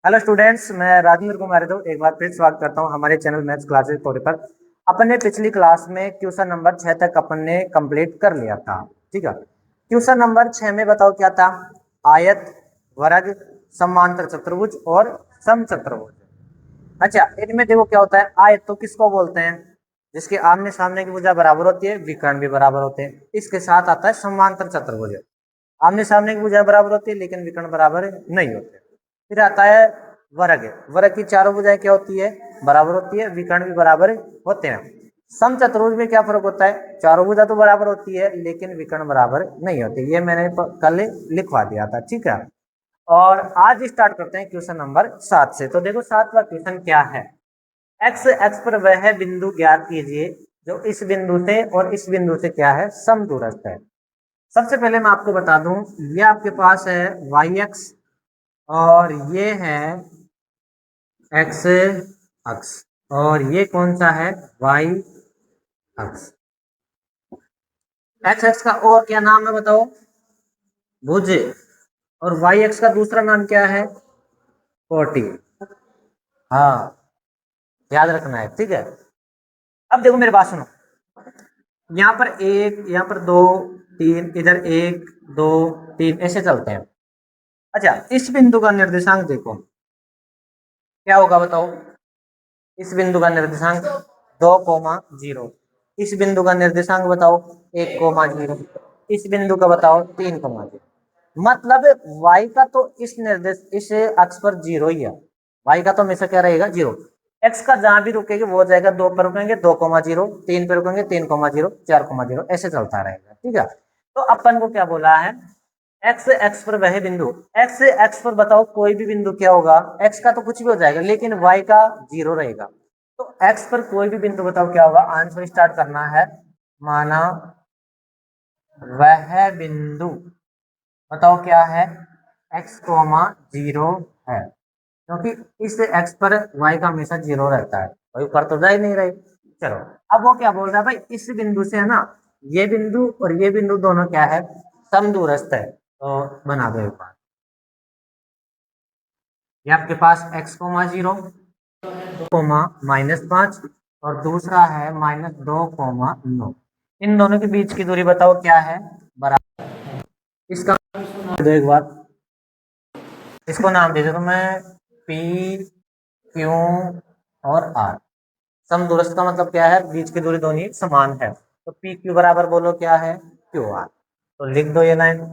Hello students, मैं राजेंद्र कुमार यादव एक बार फिर स्वागत करता हूं हमारे चैनल मैथ्स क्लासेस पर। अपन ने पिछली क्लास में क्वेश्चन नंबर 6 तक अपन ने कंप्लीट कर लिया था। ठीक है, क्वेश्चन नंबर 6 में बताओ क्या था। आयत, वर्ग, समांतर चतुर्भुज और समचतुर्भुज। अच्छा, इनमें देखो क्या होता है। आयत तो किसको बोलते हैं, जिसके आमने सामने की भुजा बराबर होती है, विकर्ण भी बराबर होते हैं। इसके साथ आता है समांतर चतुर्भुज। आमने सामने की भुजा बराबर होती है लेकिन विकर्ण बराबर नहीं होते। फिर आता है वर्ग। वर्ग की चारों भुजाएं क्या होती है, बराबर होती है, विकर्ण भी बराबर होते हैं। समचतुर्भुज में क्या फर्क होता है, चारों भुजा तो बराबर होती है लेकिन विकर्ण बराबर नहीं होते। ये मैंने कल लिखवा दिया था। ठीक है, और आज स्टार्ट करते हैं क्वेश्चन नंबर 7 से। तो देखो 7वां क्वेश्चन क्या है। एक्स एक्स पर वह बिंदु ज्ञात कीजिए जो इस बिंदु से और इस बिंदु से क्या है, समदूरस्थ है। सबसे पहले मैं आपको बता दूं, ये आपके पास है वाई एक्स और ये है एक्स अक्ष, और ये कौन सा है, वाई अक्ष। एक्स एक्स का और क्या नाम है बताओ, भुज। और वाई एक्स का दूसरा नाम क्या है, कोटि। हाँ, याद रखना है। ठीक है, अब देखो मेरी बात सुनो। यहाँ पर एक, यहाँ पर दो, तीन, इधर एक, दो, तीन, ऐसे चलते हैं। अच्छा, इस बिंदु का निर्देशांक देखो क्या होगा बताओ। इस बिंदु का निर्देशांक 2,0। इस बिंदु का निर्देशांक बताओ 1,0। इस बिंदु का बताओ 3,0। मतलब y का तो इस निर्देश इस अक्ष पर जीरो ही है। y का तो हमेशा क्या रहेगा, जीरो। x का जहां भी रुकेगी वो हो जाएगा, 2 पर रुकेंगे 2,0, 3 पर रुकेंगे 3,0, 4,0, ऐसे चलता रहेगा। ठीक है, तो अपन को क्या बोला है, एक्स एक्स पर वह बिंदु। एक्स एक्स पर बताओ कोई भी बिंदु क्या होगा, एक्स का तो कुछ भी हो जाएगा लेकिन वाई का जीरो रहेगा। तो एक्स पर कोई भी बिंदु बताओ क्या होगा। आंसर स्टार्ट करना है, माना वह बिंदु बताओ क्या है, एक्स कोमा जीरो है। क्योंकि इस एक्स पर वाई का हमेशा जीरो रहता है, कोई ऊपर तो जा ही नहीं रही। चलो, अब वो क्या बोल रहा है भाई, इस बिंदु से है ना, ये बिंदु और ये बिंदु दोनों क्या है, समदूरस्थ है। तो बना दो एक बार। ये आपके पास एक्स कोमा जीरो कोमा -5 और दूसरा है -2,9। इन दोनों के बीच की दूरी बताओ क्या है, बराबर। इसका दो एक बार, इसको नाम दे दो मैं पी क्यू और आर। समदूरस्थ का मतलब क्या है, बीच की दूरी दोनों समान है। तो पी क्यू बराबर बोलो क्या है, क्यू आर। तो लिख दो ये लाइन,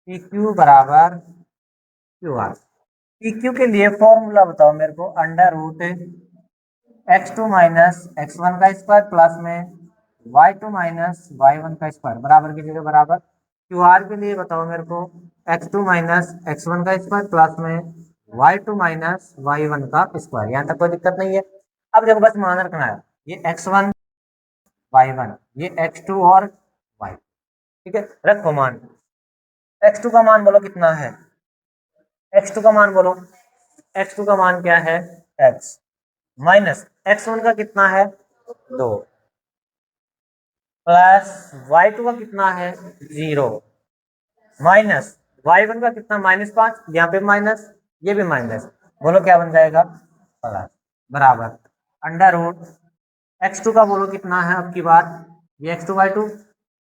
पी क्यू बराबर क्यू आर। पी क्यू के लिए फॉर्मूला बताओ मेरे को, √x2 माइनस x1 का स्क्वायर प्लस में y2 माइनस y1 का स्क्वायर, बराबर की जगह बराबर। क्यू आर के लिए बताओ मेरे को, x2 माइनस x1 का स्क्वायर प्लस में y2 माइनस y1 का स्क्वायर। यहाँ तक कोई दिक्कत नहीं है। अब देखो बस मान रखना है, ये x1 y1, ये x2 और y। ठीक है, रखो मान। x2 का मान बोलो कितना है, x2 का मान बोलो। x2 का मान क्या है, x माइनस x1 का कितना है, 2, प्लस y2 का कितना है, 0, माइनस y1 का कितना, -5, यहाँ पे माइनस, ये भी माइनस। बोलो क्या बन जाएगा, प्लस, बराबर √x2 का बोलो कितना है अब की बार, ये x2 y2,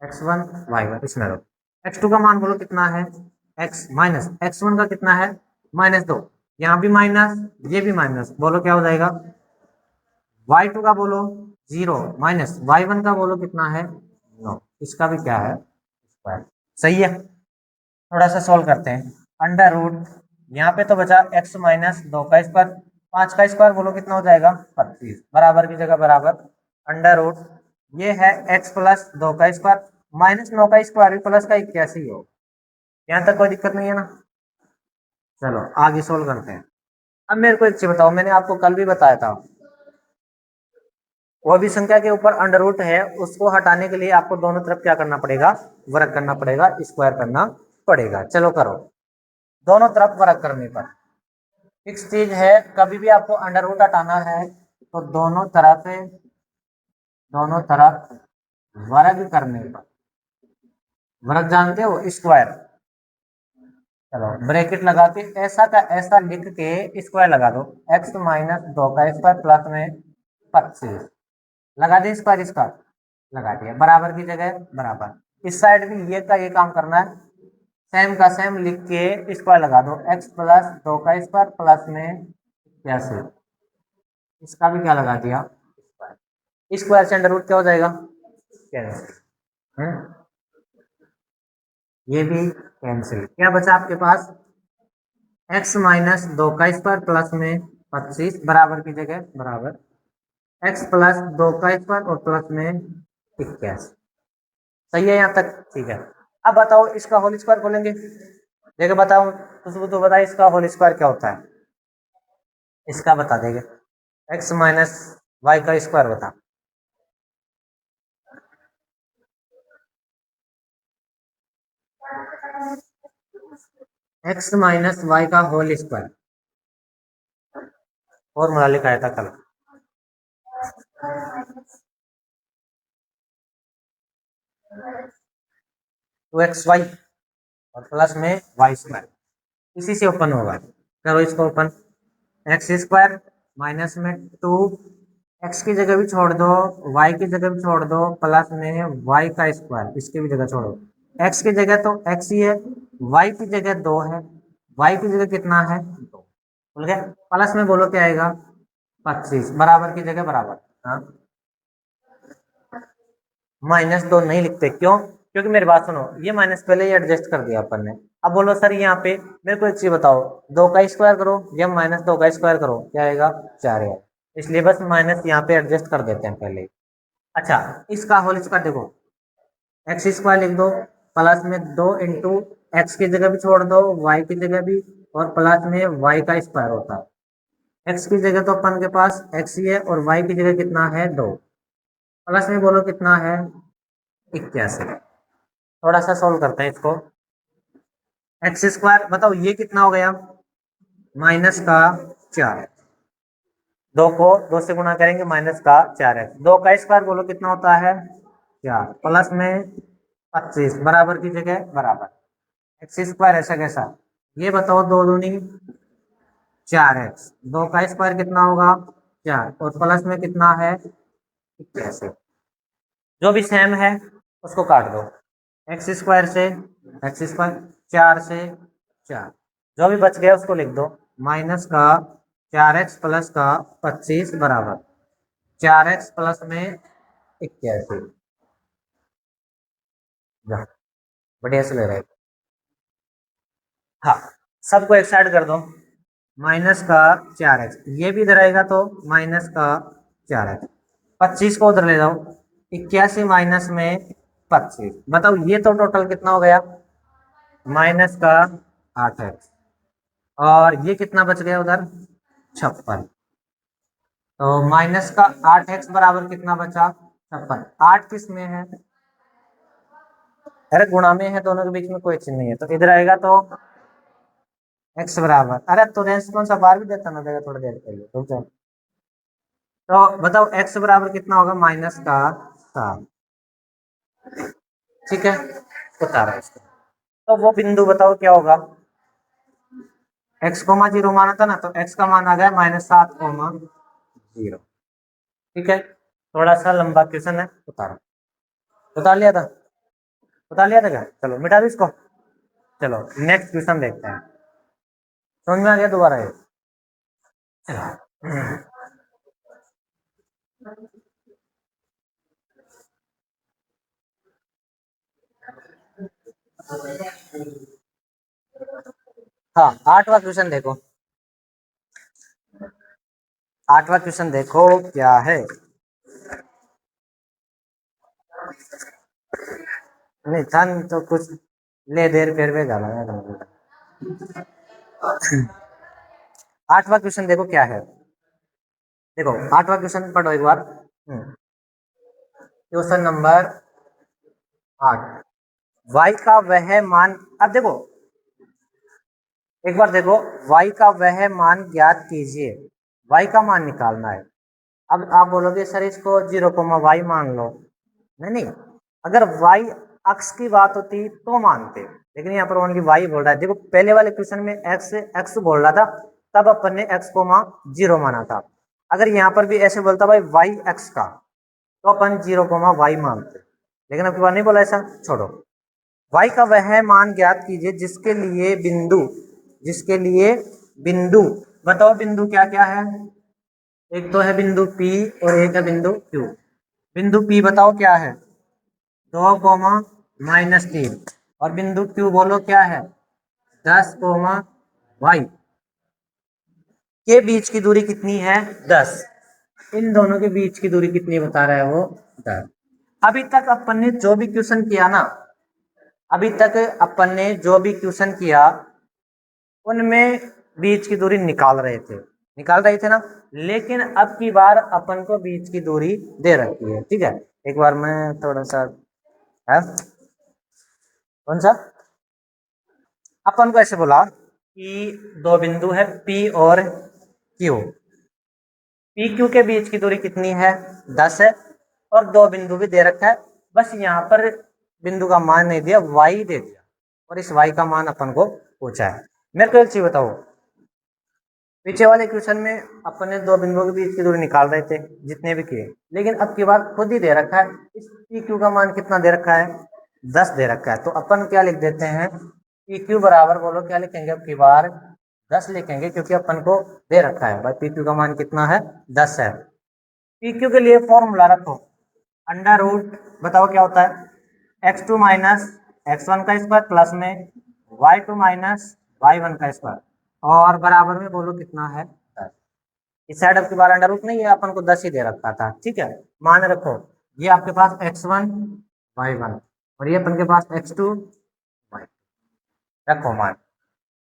x1 y1, इसमें लो। x2 का मान बोलो कितना है, x माइनस x1 का कितना है, -2, यहाँ भी माइनस, ये भी माइनस। बोलो क्या हो जाएगा, y2 का बोलो 0 माइनस y1 का बोलो कितना है, 9। इसका भी क्या है, स्क्वायर। सही है, थोड़ा सा सॉल्व करते हैं। अंडर रूट, यहाँ पे तो बचा x माइनस 2 का स्क्वायर, 5 का स्क्वायर बोलो कितना हो जाएगा, 25, बराबर की जगह बराबर। अंडर रूट, ये है x प्लस 2 का स्क्वायर माइनस 9 का स्क्वायर भी प्लस का 81 हो। यहाँ तक कोई दिक्कत नहीं है ना। चलो आगे सोल्व करते हैं। अब मेरे को एक चीज बताओ, मैंने आपको कल भी बताया था, वो भी संख्या के ऊपर अंडर रूट है, उसको हटाने के लिए आपको दोनों तरफ क्या करना पड़ेगा, वर्ग करना पड़ेगा, स्क्वायर करना पड़ेगा। चलो करो, दोनों तरफ वर्ग करने पर फिक्स चीज है, कभी भी आपको अंडर रूट हटाना है तो दोनों तरफ वर्ग करने पर, वर्ग जानते हो, स्क्वायर। चलो ब्रैकेट लगा के ऐसा का ऐसा लिख के स्क्वायर लगा दो, x माइनस 2 का स्क्वायर प्लस में 25 लगा दे स्क्वायर, इसका लगा दिया, बराबर की जगह बराबर। इस साइड भी ये का ये काम करना है, सेम का सेम लिख के स्क्वायर लगा दो, x प्लस 2 का स्क्वायर प्लस में 81, इसका भी क्या लगा दिया स्क्वायर। स्क्वायर से अंडर रूट क्या हो जाएगा कैंसिल, ये भी कैंसिल। क्या बचा आपके पास x माइनस 2 का स्क्वायर प्लस में 25 बराबर की जगह बराबर x प्लस 2 का स्क्वायर और प्लस में 81। सही है यहाँ तक, ठीक है। अब बताओ इसका होल स्क्वायर खोलेंगे, देखो बताओ, तो बताइए इसका होल स्क्वायर क्या होता है, इसका बता देंगे, x माइनस वाई का स्क्वायर बता। x माइनस वाई का होल स्क्वायर फॉर्मूला लिखाया था कल, 2xy और प्लस में वाई स्क्वायर, इसी से ओपन होगा। करो इसको ओपन, एक्स स्क्वायर माइनस में 2, एक्स की जगह भी छोड़ दो, वाई की जगह भी छोड़ दो, प्लस में वाई का स्क्वायर, इसकी भी जगह छोड़ो। एक्स की जगह तो एक्स ही है, वाई की जगह 2 है, वाई की जगह कितना है 2, बोल गया। प्लस में बोलो क्या आएगा 25 बराबर की जगह बराबर। हाँ माइनस 2 नहीं लिखते, क्यों? क्योंकि मेरी बात सुनो, ये माइनस पहले ही एडजस्ट कर दिया अपन ने। अब बोलो सर यहाँ पे मेरे को एक चीज बताओ, 2 का स्क्वायर करो या माइनस 2 का स्क्वायर करो, क्या आएगा 4 है, इसलिए बस माइनस यहाँ पे एडजस्ट कर देते हैं पहले। अच्छा इसका होल स्क्वायर देखो, एक्स स्क्वायर लिख दो, प्लस में 2 इंटू एक्स की जगह भी छोड़ दो, वाई की जगह भी, और प्लस में वाई का स्क्वायर होता है। एक्स की जगह तो अपन के पास एक्स ही है, और वाई की जगह कितना है 2, प्लस में बोलो कितना है 81। थोड़ा सा सोल्व करते हैं इसको, एक्स स्क्वायर बताओ ये कितना हो गया माइनस का 4, 2 को 2 से गुणा करेंगे माइनस का 4x, 2 का स्क्वायर बोलो कितना होता है 4, प्लस में 25 बराबर की जगह बराबर एक्स स्क्वायर ऐसा कैसा, ये बताओ 2 दूनी 4x, 2 का स्क्वायर कितना होगा 4 और प्लस में कितना है 81, जो भी सेम है उसको काट दो, एक्स स्क्वायर से एक्स स्क्वायर, 4 से 4, जो भी बच गया उसको लिख दो, माइनस का 4x प्लस का 25 बराबर 4x प्लस में 81। बढ़िया से ले रहे, हाँ सबको एक साइड कर दो, माइनस का 4x, ये भी इधर आएगा तो माइनस का 4x, 25 को उधर ले जाओ, 81 माइनस में 25, बताओ ये तो टोटल कितना हो गया माइनस का 8x, और ये कितना बच गया उधर 56, तो माइनस का 8x बराबर कितना बचा 56, 8 किस में है, अरे गुणा में है, दोनों के बीच में कोई चिन्ह नहीं है, तो इधर आएगा तो x बराबर, अरे तो रेंज कौन सा बार भी देता ना देगा थोड़ी देर पहले, रुक जाओ। तो बताओ x बराबर कितना होगा माइनस का 7, ठीक है बता रहा है इसको। तो वो बिंदु बताओ क्या होगा, x कोमा 0 माना था ना, तो x का मान आ गया -7,0। ठीक है, थोड़ा सा लंबा क्वेश्चन है, बता रहा हूँ। बता लिया था, बता लिया था क्या, चलो मिटा दो इसको। चलो नेक्स्ट क्वेश्चन देखते हैं, समझ में आ गया दोबारा ये। हाँ 8वां क्वेश्चन देखो, 8वां क्वेश्चन देखो क्या है, नहीं था तो कुछ ले देर फिर भी गाला है। 8वां क्वेश्चन देखो क्या है, देखो 8वां क्वेश्चन पढ़ो एक बार, क्वेश्चन नंबर 8, y का वह मान, अब देखो एक बार देखो, y का वह मान ज्ञात कीजिए, y का मान निकालना है। अब आप बोलोगे सर इसको 0, y मान लो, नहीं नहीं, अगर y अक्ष की बात होती तो मानते, लेकिन यहाँ पर ओनली वाई बोल रहा है। देखो पहले वाले क्वेश्चन में एक्स बोल रहा था, तब अपन ने एक्स को 0 माना था। अगर यहाँ पर भी ऐसे बोलता भाई वाई एक्स का, तो अपन 0 वाई मानते, लेकिन अब की बार नहीं बोला ऐसा, छोड़ो। वाई का वह मान ज्ञात कीजिए जिसके लिए बिंदु बताओ, बिंदु क्या क्या है? एक तो है बिंदु P और एक है बिंदु Q। बिंदु P बताओ क्या है? 2, -3। और बिंदु Q बोलो क्या है? 10, y के बीच की दूरी कितनी है? 10। इन दोनों के बीच की दूरी कितनी बता रहा है वो? 10। अभी तक अपन ने जो भी क्वेश्चन किया ना, अभी तक अपन ने जो भी क्वेश्चन किया उनमें बीच की दूरी निकाल रहे थे ना। लेकिन अब की बार अपन को बीच की दूरी दे रखी है, ठीक है। एक बार मैं थोड़ा सा है कौन सा, अपन को ऐसे बोला कि दो बिंदु है P और Q। पी क्यू के बीच की दूरी कितनी है? 10 है। और दो बिंदु भी दे रखा है, बस यहाँ पर बिंदु का मान नहीं दिया, वाई दे दिया, और इस वाई का मान अपन को पूछा है। मेरे को एक चीज बताओ, पीछे वाले क्वेश्चन में अपन ने दो बिंदुओं के बीच की दूरी निकाल रहे थे जितने भी किए, लेकिन अब की बार खुद ही दे रखा है, इस पी क्यू का मान कितना दे रखा है? 10 दे रखा है। तो अपन क्या लिख देते हैं? पी क्यू बराबर बोलो क्या लिखेंगे अब की बार? 10 लिखेंगे, क्योंकि अपन को दे रखा है भाई पी क्यू का मान कितना है? 10 है। पी क्यू के लिए फॉर्मूला रखो, अंडर रूट बताओ क्या होता है? x2 माइनस x1 का स्क्वायर प्लस में y2 माइनस y1 का स्क्वायर, और बराबर में बोलो कितना है? 10। इस साइड अब की बार अंडर रूट नहीं है, अपन को 10 ही दे रखा था, ठीक है। मान रखो ये आपके पास x1 y1 और ये अपन के पास x2 y, रखो मान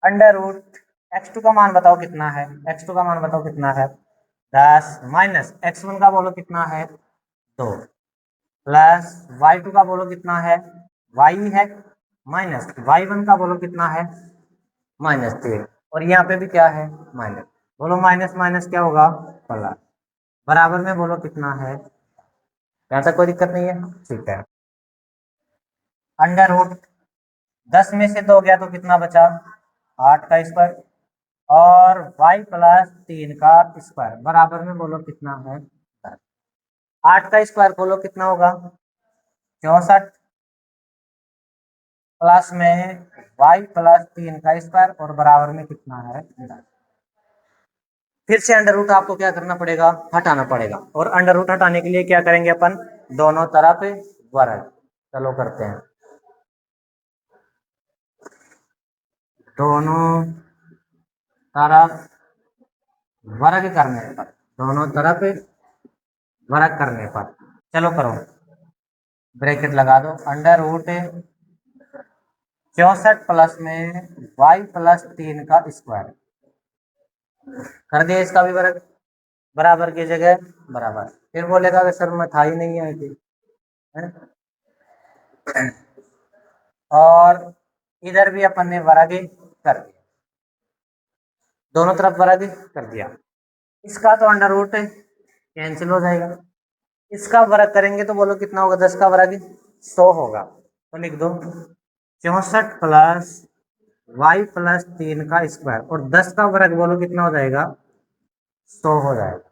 अंडर रूट x2 का मान बताओ कितना है? x2 का मान बताओ कितना है? 10 माइनस x1 का बोलो कितना है? 2 प्लस y2 का बोलो कितना है? y है, माइनस y1 का बोलो कितना है? -3। और यहाँ पे भी क्या है? माइनस। बोलो माइनस माइनस क्या होगा? प्लस। बराबर में बोलो कितना है? यहाँ तक कोई दिक्कत नहीं है, ठीक है। अंडर रूट 10 में से 2 गया तो कितना बचा? 8 का स्क्वायर, और y प्लस 3 का स्क्वायर बराबर में बोलो कितना है? 8 का स्क्वायर बोलो कितना होगा? 64 प्लस में y प्लस 3 का स्क्वायर और बराबर में कितना है? 10। फिर से अंडर रूट आपको क्या करना पड़ेगा? हटाना पड़ेगा। और अंडर रूट हटाने के लिए क्या करेंगे अपन? दोनों तरफ वर्ग। चलो करते हैं, दोनों तरफ वर्ग करने पर, दोनों तरफ वर्ग करने पर, चलो करो, ब्रैकेट लगा दो। अंडर रूट 64 प्लस में y प्लस 3 का स्क्वायर कर दिया, इसका भी वर्ग, बराबर की जगह बराबर। फिर बोलेगा कि सर मैं था ही नहीं आई थी, और इधर भी अपन ने वर्ग कर दिया, दोनों तरफ वर्ग कर दिया। इसका तो अंडर रूट कैंसिल हो जाएगा, इसका वर्ग करेंगे तो बोलो कितना होगा? 10 का वर्ग 100 होगा। तो लिख दो 64 प्लस y प्लस 3 का स्क्वायर, और 10 का वर्ग बोलो कितना हो जाएगा? 100 हो जाएगा,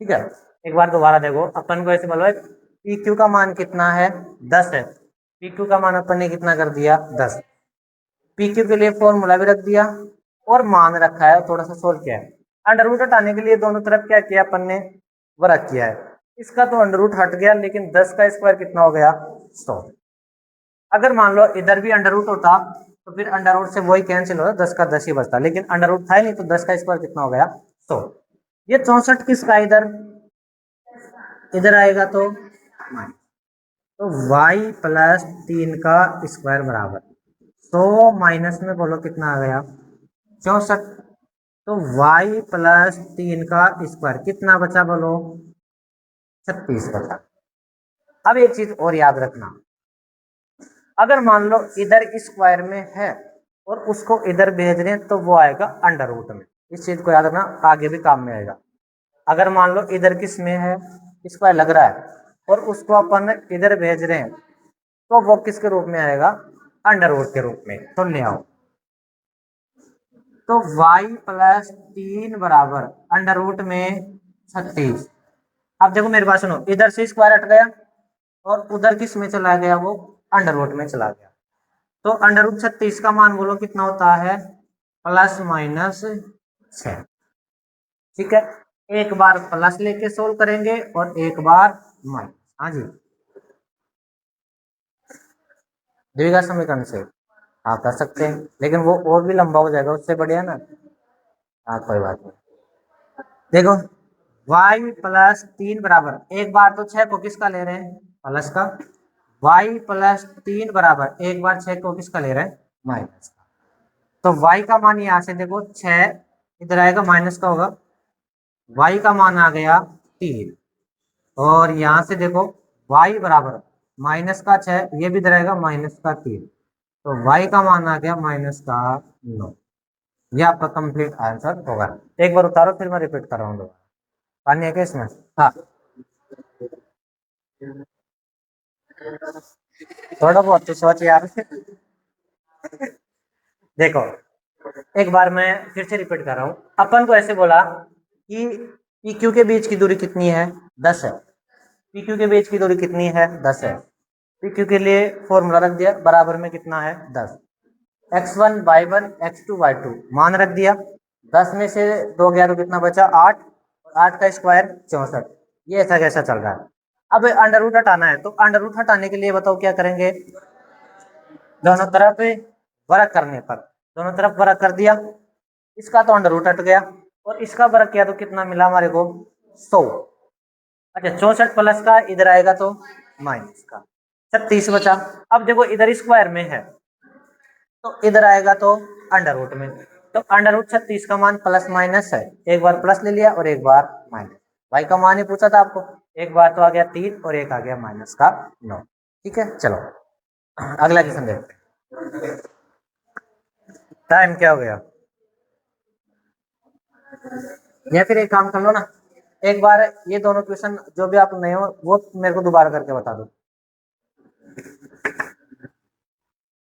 ठीक है। एक बार दोबारा देखो, अपन को ऐसे बोलो पी क्यू का मान कितना है? 10 है। पी क्यू का मान अपन ने कितना कर दिया? 10। पी क्यू के लिए फॉर्मूला भी रख दिया और मान रखा है, थोड़ा सा सोल्व किया है। अंडर रूट हटाने के लिए दोनों तरफ क्या किया अपन ने? वर्ग किया है। इसका तो अंडर रूट हट गया, लेकिन 10 का स्क्वायर कितना हो गया? 100। अगर मान लो इधर भी अंडर रूट होता तो फिर अंडर रूट से वही कैंसिल होता, 10 का 10 ही बचता, लेकिन अंडर रूट था ही नहीं, तो 10 का स्क्वायर कितना हो गया? 100। ये 64 किसका इधर इधर आएगा तो y प्लस 3 का स्क्वायर बराबर 100 माइनस में बोलो कितना आ गया? 64। तो y प्लस 3 का स्क्वायर कितना बचा बोलो? 36 बचा। अब एक चीज और याद रखना, अगर मान लो इधर स्क्वायर में है और उसको इधर भेज रहे हैं तो वो आएगा अंडर रूट में। इस चीज को याद रखना, आगे भी काम में आएगा। अगर मान लो इधर किस में है? स्क्वायर लग रहा है और उसको अपन इधर भेज रहे हैं तो वो किसके रूप में आएगा? अंडर रूट के रूप में, तो ले आओ। तो y प्लस 3 बराबर अंडर रूट में 36। अब देखो मेरी बात सुनो, इधर से स्क्वायर हट गया और उधर किस में चला गया, वो अंडर रूट में चला गया। तो अंडर रूट 36 का मान बोलो कितना होता है, प्लस माइनस 6। ठीक है, एक बार प्लस लेके सोल्व करेंगे और एक बार माइनस। हाँ जी, द्विघात समीकरण से हाँ कर सकते हैं, लेकिन वो और भी लंबा हो जाएगा, उससे बढ़िया ना। हाँ कोई बात नहीं। देखो y प्लस 3 बराबर, एक बार तो 6 को किसका ले रहे हैं, प्लस का। y प्लस 3 बराबर एक बार 6 को किसका ले रहे हैं, माइनस का। तो y का मान यहाँ से देखो 6 इधर आएगा, माइनस का होगा, y का मान आ गया 3। और यहाँ से देखो y बराबर माइनस का 6, ये भी इधर आएगा माइनस का 3। तो y का मान आ गया माइनस का 9। ये आपका कंप्लीट आंसर होगा। एक बार उतारो फिर मैं रिपीट कर रहा हूँ दोबारा। पानी है क्या इसमें? हाँ, थोड़ा बहुत तो सोच यार। देखो एक बार मैं फिर से रिपीट कर रहा हूँ। अपन को ऐसे बोला कि पी क्यू के बीच की दूरी कितनी है, 10 है। पी क्यू के बीच की दूरी कितनी है, 10 है। पी क्यू के लिए फॉर्मूला रख दिया, बराबर में कितना है, 10। x1 y1 x2 y2 मान रख दिया। 10 में से 2 गया तो कितना बचा, 8। और 8 का स्क्वायर 64। ये ऐसा कैसा चल रहा है। अब अंडर रूट हटाना है, तो अंडर रूट हटाने के लिए बताओ क्या करेंगे, दोनों तरफ वर्ग करने पर, दोनों तरफ वर्ग कर दिया। इसका तो अंडर रूट हट गया और इसका वर्ग किया तो कितना मिला हमारे को, 100। अच्छा 64 प्लस का इधर आएगा तो माइनस का 36 बचा। अब देखो इधर स्क्वायर में है तो इधर आएगा तो अंडर रूट में। तो अंडर रूट 36 का मान प्लस माइनस है, एक बार प्लस ले लिया और एक बार माइनस। भाई का मान ही पूछा था आपको, एक बार तो आ गया 3 और एक आ गया माइनस का 9। ठीक है, चलो अगला क्वेश्चन देखते हैं। टाइम क्या हो गया, या फिर एक काम कर लो ना, एक बार ये दोनों क्वेश्चन जो भी आप नए हो वो मेरे को दोबारा करके बता दो।